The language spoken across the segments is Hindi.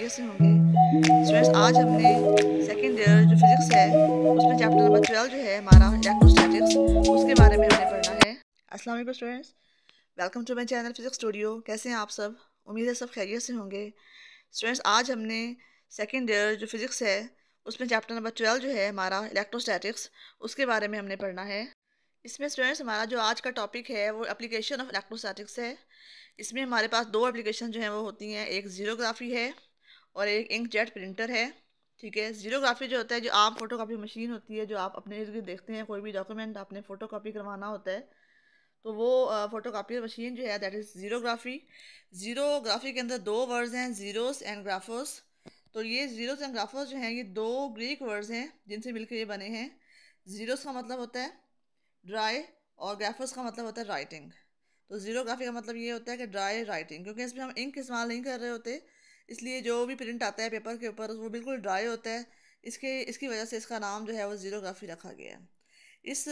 खैरियत से होंगे। स्टूडेंट्स, आज हमने सेकंड ईयर जो फिज़िक्स है उसमें चैप्टर नंबर 12 जो है हमारा इलेक्ट्रोस्टैटिक्स, उसके बारे में हमने पढ़ना है। अस्सलाम वालेकुम students, welcome to my channel physics studio. कैसे हैं आप सब? उम्मीद है सब खैरियत से होंगे। स्टूडेंट्स, आज हमने सेकंड ईयर जो फिज़िक्स है उसमें चैप्टर नंबर 12 जो है हमारा इलेक्ट्रोस्टैटिक्स, उसके बारे में हमने पढ़ना है। इसमें स्टूडेंट्स हमारा जो आज का टॉपिक है वो एप्लीकेशन ऑफ इलेक्ट्रोस्टैटिक्स है। इसमें हमारे पास दो एप्लीकेशन जो हैं वो होती हैं, एक ज़ीरोग्राफी है और एक इंकजेट प्रिंटर है। ठीक है, ज़ीरोग्राफी जो होता है, जो आम फोटोकॉपी मशीन होती है, जो आप अपने इर्द गिर्द देखते हैं, कोई भी डॉक्यूमेंट आपने फ़ोटोकॉपी करवाना होता है तो वो फ़ोटोकॉपी मशीन जो है दैट इज़ ज़ीरोग्राफी। ज़ीरोग्राफी के अंदर दो वर्ड्स हैं, ज़ीरोस एंड ग्राफोस। तो ये ज़ीरोस एंड ग्राफोस जो हैं ये दो ग्रीक वर्ड्स हैं जिनसे मिलकर ये बने हैं। ज़ीरोस का मतलब होता है ड्राई और ग्राफोस का मतलब होता है राइटिंग। तो ज़ीरोग्राफी का मतलब ये होता है कि ड्राई राइटिंग, क्योंकि इसमें हम इंक इस्तेमाल नहीं कर रहे होते, इसलिए जो भी प्रिंट आता है पेपर के ऊपर वो बिल्कुल ड्राई होता है। इसकी वजह से इसका नाम जो है वो ज़ीरोग्राफी रखा गया है। इस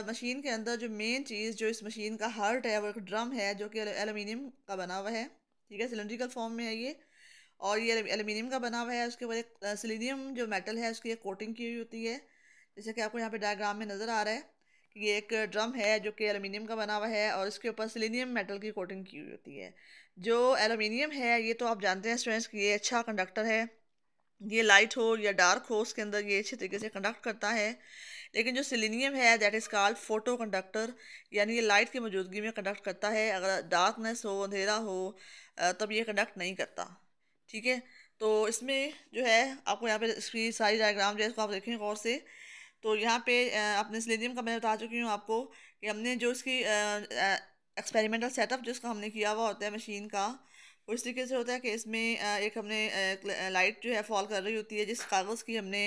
मशीन के अंदर जो मेन चीज़, जो इस मशीन का हार्ट है, वो एक ड्रम है जो कि एलुमिनियम का बना हुआ है। ठीक है, सिलेंड्रिकल फॉर्म में है ये, और ये एलुमिनियम का बना हुआ है। उसके ऊपर एक सिलीनियम जो मेटल है उसकी एक कोटिंग की हुई होती है, जैसे कि आपको यहाँ पे डायग्राम में नज़र आ रहा है कि ये एक ड्रम है जो कि एलुमिनियम का बना हुआ है और इसके ऊपर सिलीनियम मेटल की कोटिंग की हुई होती है। जो एलुमिनियम है ये तो आप जानते हैं स्टूडेंट्स कि ये अच्छा कंडक्टर है, ये लाइट हो या डार्क हो उसके अंदर ये अच्छे तरीके से कंडक्ट करता है। लेकिन जो सिलीनियम है that is called photo conductor, यानी ये लाइट की मौजूदगी में कंडक्ट करता है। अगर डार्कनेस हो, अंधेरा हो, तब ये कंडक्ट नहीं करता। ठीक है, तो इसमें जो है आपको यहाँ पे इसकी सारी डायग्राम जो है इसको आप देखें गौर से। तो यहाँ पे अपने सिलेनियम का मैं बता चुकी हूँ आपको कि हमने जो इसकी एक्सपेरिमेंटल सेटअप जिसका हमने किया हुआ होता है मशीन का, वो इस तरीके से होता है कि इसमें एक हमने लाइट जो है फॉल कर रही होती है, जिस कागज़ की हमने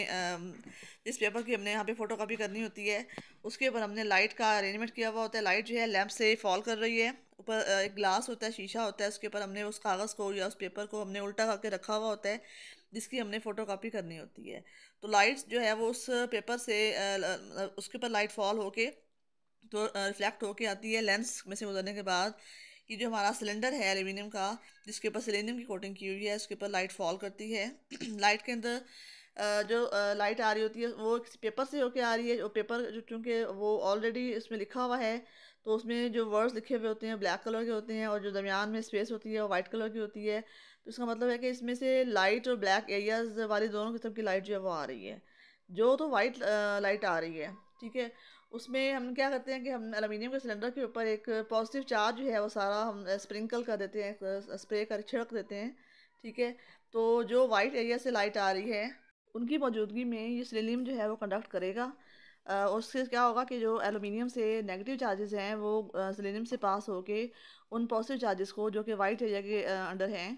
जिस पेपर की हमने यहाँ पे फ़ोटोकॉपी करनी होती है उसके ऊपर हमने लाइट का अरेंजमेंट किया हुआ होता है। लाइट जो है लैंप से फॉल कर रही है, ऊपर एक ग्लास होता है, शीशा होता है, उसके ऊपर हमने उस कागज़ को या उस पेपर को हमने उल्टा करके रखा हुआ होता है जिसकी हमने फ़ोटोकॉपी करनी होती है। तो लाइट्स जो है वो उस पेपर से उसके ऊपर लाइट फॉल होके तो रिफ्लेक्ट होके आती है लेंस में से गुजरने के बाद। ये जो हमारा सिलेंडर है एल्यूमिनियम का जिसके ऊपर सिलेनियम की कोटिंग की हुई है, उसके ऊपर लाइट फॉल करती है। लाइट के अंदर जो लाइट आ रही होती है वो किसी पेपर से होके आ रही है। वो पेपर जो चूँकि वो ऑलरेडी इसमें लिखा हुआ है, तो उसमें जो वर्ड्स लिखे हुए होते हैं ब्लैक कलर के होते हैं और जो दरमियान में स्पेस होती है वो वाइट कलर की होती है। तो इसका मतलब है कि इसमें से लाइट और ब्लैक एरियाज वाली दोनों किस्म की लाइट जो है वो आ रही है। जो तो वाइट लाइट आ रही है, ठीक है, उसमें हम क्या करते हैं कि हम एलुमिनियम के सिलेंडर के ऊपर एक पॉजिटिव चार्ज जो है वो सारा हम स्प्रिंकल कर देते हैं, स्प्रे कर छिड़क देते हैं। ठीक है, तो जो वाइट एरिया से लाइट आ रही है उनकी मौजूदगी में ये सिलीनियम जो है वो कंडक्ट करेगा। उससे क्या होगा कि जो एलुमिनियम से नेगेटिव चार्जेस हैं वो सिलीनियम से पास होके उन पॉजिटिव चार्जेस को जो कि वाइट एरिया के अंडर हैं,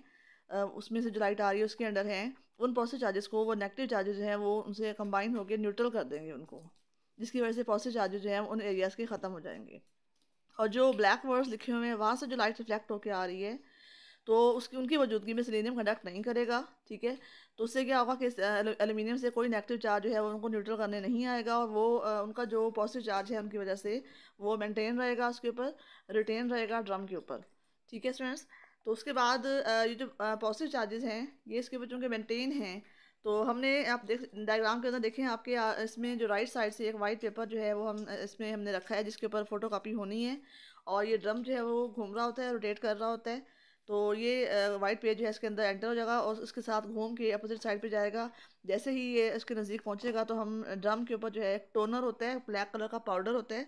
उसमें से जो लाइट आ रही है उसके अंडर हैं, उन पॉजिटिव चार्जेस को वो नेगेटिव चार्जेस जो हैं वो उनसे कंबाइन होकर न्यूट्रल कर देंगे उनको, जिसकी वजह से पॉजिटिव चार्जेस जो हैं उन एरियाज़ के ख़त्म हो जाएंगे। और जो ब्लैक वर्ड्स लिखे हुए हैं वहाँ से जो लाइट रिफ्लेक्ट होकर आ रही है तो उसकी उनकी मौजूदगी में सिलीनियम कंडक्ट नहीं करेगा। ठीक है, तो उससे क्या होगा कि एल्यूमिनियम से कोई नेगेटिव चार्ज जो है वो उनको न्यूट्रल करने नहीं आएगा और वो उनका जो पॉजिटिव चार्ज है उनकी वजह से वो मेंटेन रहेगा, उसके ऊपर रिटेन रहेगा ड्रम के ऊपर। ठीक है स्टूडेंट्स, तो उसके बाद ये जो पॉजिटिव चार्जेस हैं ये इसके ऊपर चूँकि मेंटेन हैं, तो हमने आप देख डायग्राम के अंदर देखें आपके इसमें जो राइट साइड से एक वाइट पेपर जो है वो हम इसमें हमने रखा है जिसके ऊपर फोटो कापी होनी है, और ये ड्रम जो है वो घूम रहा होता है, रोटेट कर रहा होता है। तो ये वाइट पेज जो है इसके अंदर एंटर हो जाएगा और इसके साथ घूम के अपोजिट साइड पे जाएगा। जैसे ही ये इसके नज़दीक पहुंचेगा तो हम ड्रम के ऊपर जो है एक टोनर होता है, ब्लैक कलर का पाउडर होता है,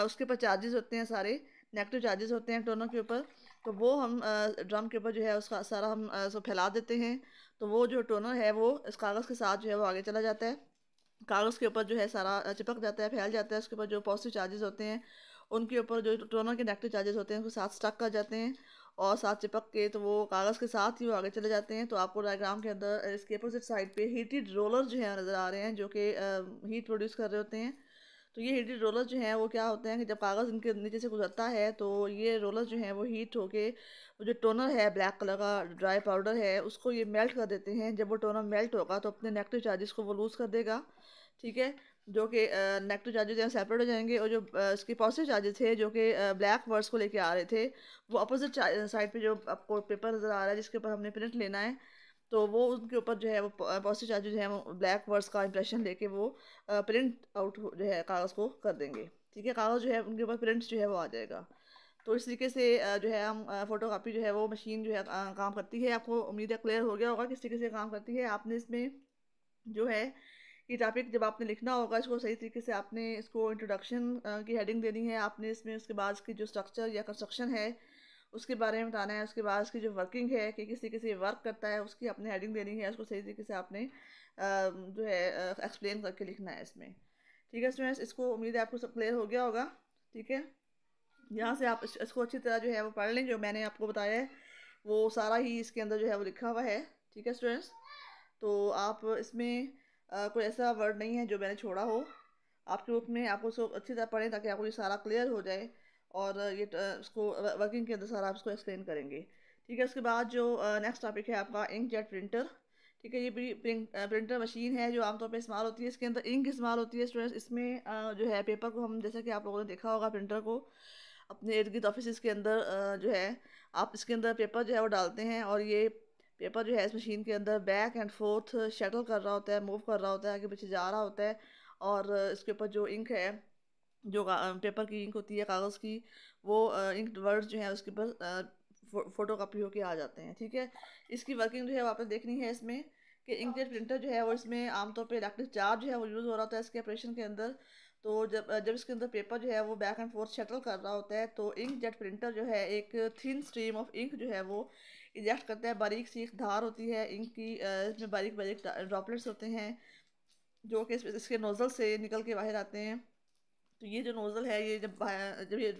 उसके ऊपर चार्जेस होते हैं, सारे नेगेटिव चार्जेस होते हैं टोनर के ऊपर। तो वो हम ड्रम के ऊपर जो है उसका सारा हम उसको फैला देते हैं। तो वो जो टोनर है वो इस कागज़ के साथ जो है वो आगे चला जाता है, कागज़ के ऊपर जो है सारा चिपक जाता है, फैल जाता है। उसके ऊपर जो पॉजिटिव चार्जेस होते हैं उनके ऊपर जो टोनर के नेगेटिव चार्जेस होते हैं उसके साथ स्टक कर जाते हैं और साथ चिपक के तो वो कागज़ के साथ ही वो आगे चले जाते हैं। तो आपको डायग्राम के अंदर इसके अपोजिट साइड पे हीटेड रोलर जो है नज़र आ रहे हैं जो कि हीट प्रोड्यूस कर रहे होते हैं। तो ये हीटेड रोलर जो हैं वो क्या होते हैं कि जब कागज़ इनके नीचे से गुजरता है तो ये रोलर जो हैं वो हीट होके वो जो टोनर है ब्लैक कलर का ड्राई पाउडर है उसको ये मेल्ट कर देते हैं। जब वो टोनर मेल्ट होगा तो अपने नेगेटिव चार्जेस को वो लूज़ कर देगा। ठीक है, जो कि नेगेटिव चार्जेस यहाँ सेपरेट हो जाएंगे और जो इसके पॉजिटिव चार्जेस थे जो कि ब्लैक वर्ड्स को लेके आ रहे थे वो अपोजिट साइड पे जो आपको पेपर नज़र आ रहा है जिसके ऊपर हमने प्रिंट लेना है, तो वो उनके ऊपर जो है वो पॉजिटिव चार्ज जो है वो ब्लैक वर्ड्स का इंप्रेशन लेके वो प्रिंट आउट जो है कागज़ को कर देंगे। ठीक है, कागज़ जो है उनके ऊपर प्रिंट जो है वो आ जाएगा। तो इस तरीके से जो है हम फ़ोटोकॉपी जो है वो मशीन जो है काम करती है। आपको उम्मीद है क्लियर हो गया होगा किस तरीके से काम करती है। आपने इसमें जो है ये टॉपिक जब आपने लिखना होगा इसको सही तरीके से आपने इसको इंट्रोडक्शन की हेडिंग देनी है। आपने इसमें उसके बाद इसकी जो स्ट्रक्चर या कंस्ट्रक्शन है उसके बारे में बताना है। उसके बाद इसकी जो वर्किंग है कि किस तरीके से ये वर्क करता है उसकी आपने हेडिंग देनी है। उसको सही तरीके से आपने जो है एक्सप्लेन करके लिखना है इसमें। ठीक है स्टूडेंट्स, इसको उम्मीद है आपको सब क्लियर हो गया होगा। ठीक है, यहाँ से आप इसको अच्छी तरह जो है वो पढ़ लें। जो मैंने आपको बताया है वो सारा ही इसके अंदर जो है वो लिखा हुआ है। ठीक है स्टूडेंट्स, तो आप इसमें कोई ऐसा वर्ड नहीं है जो मैंने छोड़ा हो। आपके बुक में आपको उसको अच्छी तरह पढ़ें ताकि आपको ये सारा क्लियर हो जाए और ये उसको वर्किंग के अंदर सारा आप इसको एक्सप्लेन करेंगे। ठीक है, उसके बाद जो नेक्स्ट टॉपिक है आपका इंक जेट प्रिंटर। ठीक है, ये भी प्रिंटर मशीन है जो आमतौर पे इस्तेमाल होती है। इसके अंदर इंक इस्तेमाल होती है स्टूडेंट्स। इसमें जो है पेपर को हम, जैसा कि आप लोगों ने देखा होगा प्रिंटर को अपने इर्द गिर्द ऑफिस के अंदर जो है आप इसके अंदर पेपर जो है वो डालते हैं और ये पेपर जो है इस मशीन के अंदर बैक एंड फोर्थ शटल कर रहा होता है, मूव कर रहा होता है, आगे पीछे जा रहा होता है। और इसके ऊपर जो इंक है, जो पेपर की इंक होती है कागज़ की, वो इंक वर्ड्स जो है उसके ऊपर फ़ोटो कॉपी होके आ जाते हैं। ठीक है, इसकी वर्किंग जो है वापस देखनी है इसमें कि इंकजेट प्रिंटर जो है वो इसमें आमतौर पे इलेक्ट्रिक चार्ज जो है वो यूज़ हो रहा होता है इसके ऑपरेशन के अंदर। तो जब इसके अंदर पेपर जो है वो बैक एंड फोर्थ शटल कर रहा होता है तो इंक जेट प्रिंटर जो है एक थिन स्ट्रीम ऑफ इंक जो है वो इजेक्ट करता है। बारीक सी एक धार होती है इंक की, इसमें बारीक बारीक ड्रॉपलेट्स होते हैं जो कि इसके नोज़ल से निकल के बाहर आते हैं। तो ये जो नोज़ल है ये जब ये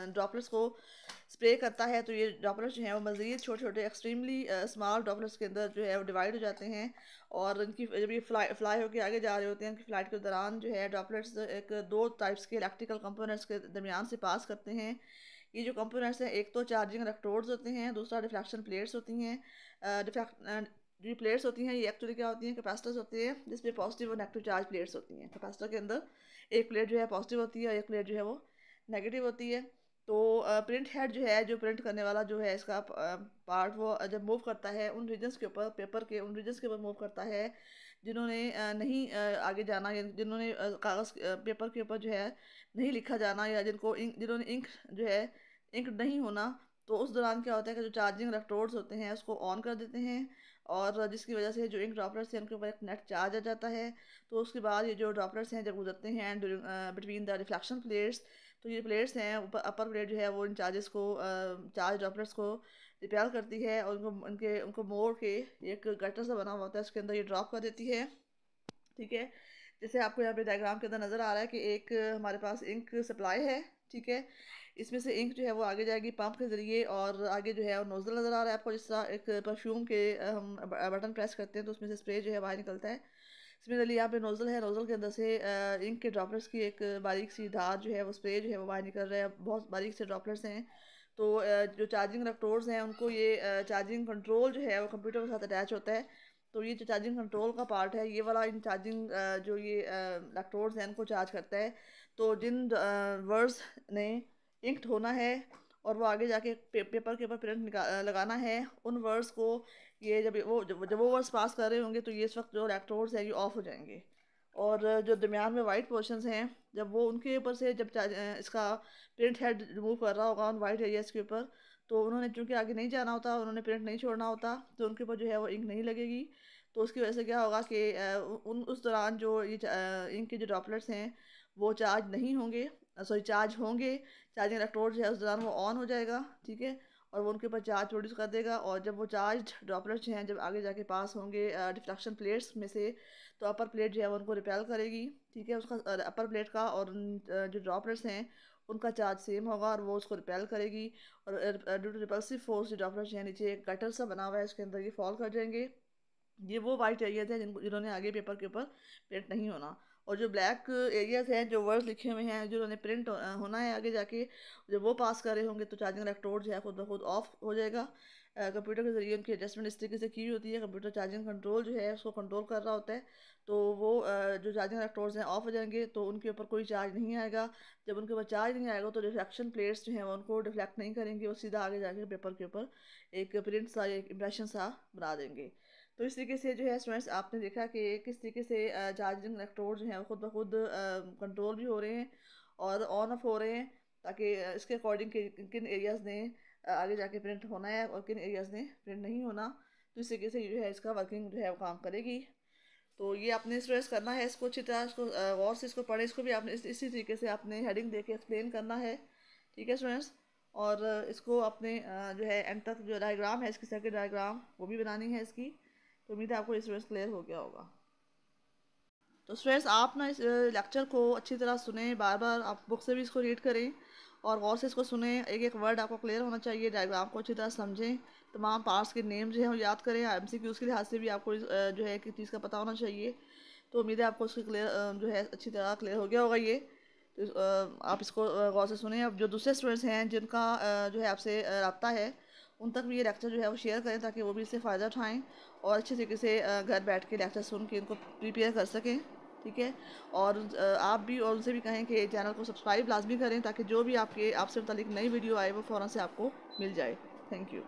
ड्रॉपलेट्स को स्प्रे करता है तो ये ड्रॉपलेट्स जो हैं वो मज़ीद छोटे छोटे एक्सट्रीमली स्मॉल ड्रॉपलेट्स के अंदर जो है वो डिवाइड हो जाते हैं। और इनकी जब ये फ्लाई होकर आगे जा रहे होते हैं, इनकी फ़्लाइट के दौरान जो है ड्रॉपलेट्स एक दो टाइप्स के इलेक्ट्रिकल कंपोनेंट्स के दरमियान से पास करते हैं। ये जो कंपोनेंट्स हैं एक तो चार्जिंग इलेक्ट्रोड्स होते हैं, दूसरा डिफ्लेक्शन प्लेट्स होती हैं। जो प्लेट्स होती हैं ये एक्चुअली क्या होती हैं, कैपेसिटर्स होते हैं जिसमें पॉजिटिव और नेगेटिव चार्ज प्लेट्स होती हैं। कैपेसिटर के अंदर एक प्लेट जो है पॉजिटिव होती है और एक प्लेट जो है वो नेगेटिव होती है। तो प्रिंट हेड जो है, जो प्रिंट करने वाला जो है इसका पार्ट, वो जब मूव करता है उन रीजन्स के ऊपर, पेपर के उन रीजन्स के ऊपर मूव करता है जिन्होंने नहीं आगे जाना, या जिन्होंने कागज़ पेपर के ऊपर जो है नहीं लिखा जाना, या जिन्होंने इंक जो है इंक नहीं होना। तो उस दौरान क्या होता है कि जो चार्जिंग इलेक्ट्रोड्स होते हैं उसको ऑन कर देते हैं और जिसकी वजह से जो इंक ड्रॉपलेट्स हैं उनके ऊपर एक नेट चार्ज आ जाता है। तो उसके बाद ये जो ड्रॉपलेट्स हैं जब गुजरते हैं बिटवीन द रिफ्लेक्शन प्लेट्स, तो ये प्लेट्स हैं ऊपर, अपर प्लेट जो है वो इन चार्जेस को, चार्ज ड्रॉपलेट्स को रिपेल करती है और उनको मोड़ के एक गटर सा बना हुआ होता है उसके अंदर ये ड्रॉप कर देती है। ठीक है, जैसे आपको यहाँ पे डायग्राम के अंदर नज़र आ रहा है कि एक हमारे पास इंक सप्लाई है। ठीक है, इसमें से इंक जो है वो आगे जाएगी पंप के ज़रिए और आगे जो है वो नोज़ल नज़र आ रहा है आपको, जिस तरह एक परफ्यूम के हम बटन प्रेस करते हैं तो उसमें से स्प्रे जो है बाहर निकलता है। सिमिलरली यहाँ पे नोज़ल है, नोज़ल के अंदर से इंक के ड्रॉपलेट्स की एक बारीक सी धार जो है वो स्प्रे जो है वो बाहर निकल रहा है। बहुत बारीक से ड्रॉपलेट्स हैं। तो जो चार्जिंग इलेक्ट्रोड्स हैं उनको ये चार्जिंग कंट्रोल जो है वो कंप्यूटर के साथ अटैच होता है। तो ये जो चार्जिंग कंट्रोल का पार्ट है ये वाला इन चार्जिंग जो ये इलेक्ट्रोड्स हैं इनको चार्ज करता है। तो जिन वर्ड्स ने इंक्ड होना है और वो आगे जाके पेपर के ऊपर प्रिंट लगाना है, उन वर्ड्स को ये जब वो वर्ड्स पास कर रहे होंगे तो ये इस वक्त जो इलेक्ट्रोड्स हैं ये ऑफ हो जाएंगे। और जो दरमियान में वाइट पोर्शंस हैं जब वो उनके ऊपर से जब इसका प्रिंट हेड रिमूव कर रहा होगा उन वाइट एरियाज़ के ऊपर, तो उन्होंने चूँकि आगे नहीं जाना होता, उन्होंने प्रिंट नहीं छोड़ना होता, तो उनके ऊपर जो है वो इंक नहीं लगेगी। तो उसकी वजह से क्या होगा कि उस दौरान जो ये इंक के जो ड्रॉपलेट्स हैं वो चार्ज नहीं होंगे, सॉरी चार्ज होंगे। चार्जिंग इलेक्ट्रोड जो है उस दौरान वो ऑन हो जाएगा। ठीक है, और वो उनके ऊपर चार्ज प्रोड्यूस कर देगा और जब वो चार्ज ड्रॉपलेट्स हैं जब आगे जाके पास होंगे डिफ्लेक्शन प्लेट्स में से, तो अपर प्लेट जो है वो उनको रिपेल करेगी। ठीक है, उसका अपर प्लेट का और जो ड्रॉपलेट्स हैं उनका चार्ज सेम होगा और वो उसको रिपेल करेगी। और ड्यू टू रिपल्सिव फोर्स जो ड्रॉपलेट्स हैं नीचे एक गटर सा बना हुआ है इसके अंदर ये फॉल कर जाएंगे। ये वो वाइट एरियाज हैं जिन्होंने आगे पेपर के ऊपर प्रिंट नहीं होना। और जो ब्लैक एरियाज़ हैं, जो वर्ड्स लिखे हुए हैं, जो उन्होंने प्रिंट होना है आगे जाके, जब वो पास कर रहे होंगे तो चार्जिंग इलेक्ट्रोड जो है खुद ब खुद ऑफ हो जाएगा। कंप्यूटर के ज़रिए उनकी एडजस्टमेंट इस तरीके से की होती है, कंप्यूटर चार्जिंग कंट्रोल जो है उसको कंट्रोल कर रहा होता है। तो वो जो चार्जिंग इलेक्ट्रोड्स हैं ऑफ हो जाएंगे, तो उनके ऊपर कोई चार्ज नहीं आएगा। जब उनके ऊपर चार्ज नहीं आएगा तो रिफ्लेक्शन प्लेट्स जो हैं वो उनको डिफ्लेक्ट नहीं करेंगे, वो सीधा आगे जाके पेपर के ऊपर एक प्रिंट सा, एक इम्प्रेशन सा बना देंगे। तो इस तरीके से जो है स्टूडेंट्स आपने देखा कि किस तरीके से चार्जिंग इलेक्ट्रोड जो हैं वो खुद ब खुद कंट्रोल भी हो रहे हैं और ऑन ऑफ हो रहे हैं, ताकि इसके अकॉर्डिंग किन एरियाज़ ने आगे जाके प्रिंट होना है और किन एरियाज़ ने प्रिंट नहीं होना। तो इस तरीके से जो है इसका वर्किंग जो है वो काम करेगी। तो ये आपने स्ट्रेस करना है इसको अच्छी तरह, इसको गौर से इसको पढ़े, इसको भी आपने इसी तरीके से आपने हेडिंग दे के एक्सप्लेन करना है। ठीक है स्टूडेंट्स, और इसको अपने जो है एंड तक जो डायग्राम है इसकी, सर्किट डायग्राम वो भी बनानी है इसकी। तो उम्मीद है आपको ये स्टूडेंट्स क्लियर हो गया होगा। तो स्टूडेंट्स आप ना इस लेक्चर को अच्छी तरह सुने, बार बार आप बुक से भी इसको रीड करें और गौर से इसको सुने, एक एक वर्ड आपको क्लियर होना चाहिए, डायग्राम को अच्छी तरह समझें, तमाम पार्ट्स के नेम जो है वो याद करें। MCQs के लिहाज से भी आपको जो है कि चीज़ का पता होना चाहिए। तो उम्मीद है आपको उसकी क्लियर जो है अच्छी तरह क्लियर हो गया होगा ये। तो आप इसको गौर से सुने। अब जो दूसरे स्टूडेंट्स हैं जिनका जो है आपसे रब्ता है, उन तक भी ये लेक्चर जो है वो शेयर करें, ताकि वो भी इससे फ़ायदा उठाएँ और अच्छे तरीके से घर बैठ के लेक्चर सुन के इनको प्रिपेयर कर सकें। ठीक है, और आप भी और उनसे भी कहें कि चैनल को सब्सक्राइब लाजमी करें, ताकि जो भी आपसे मुतालिक नई वीडियो आए वो फ़ौरन से आपको मिल जाए। Thank you.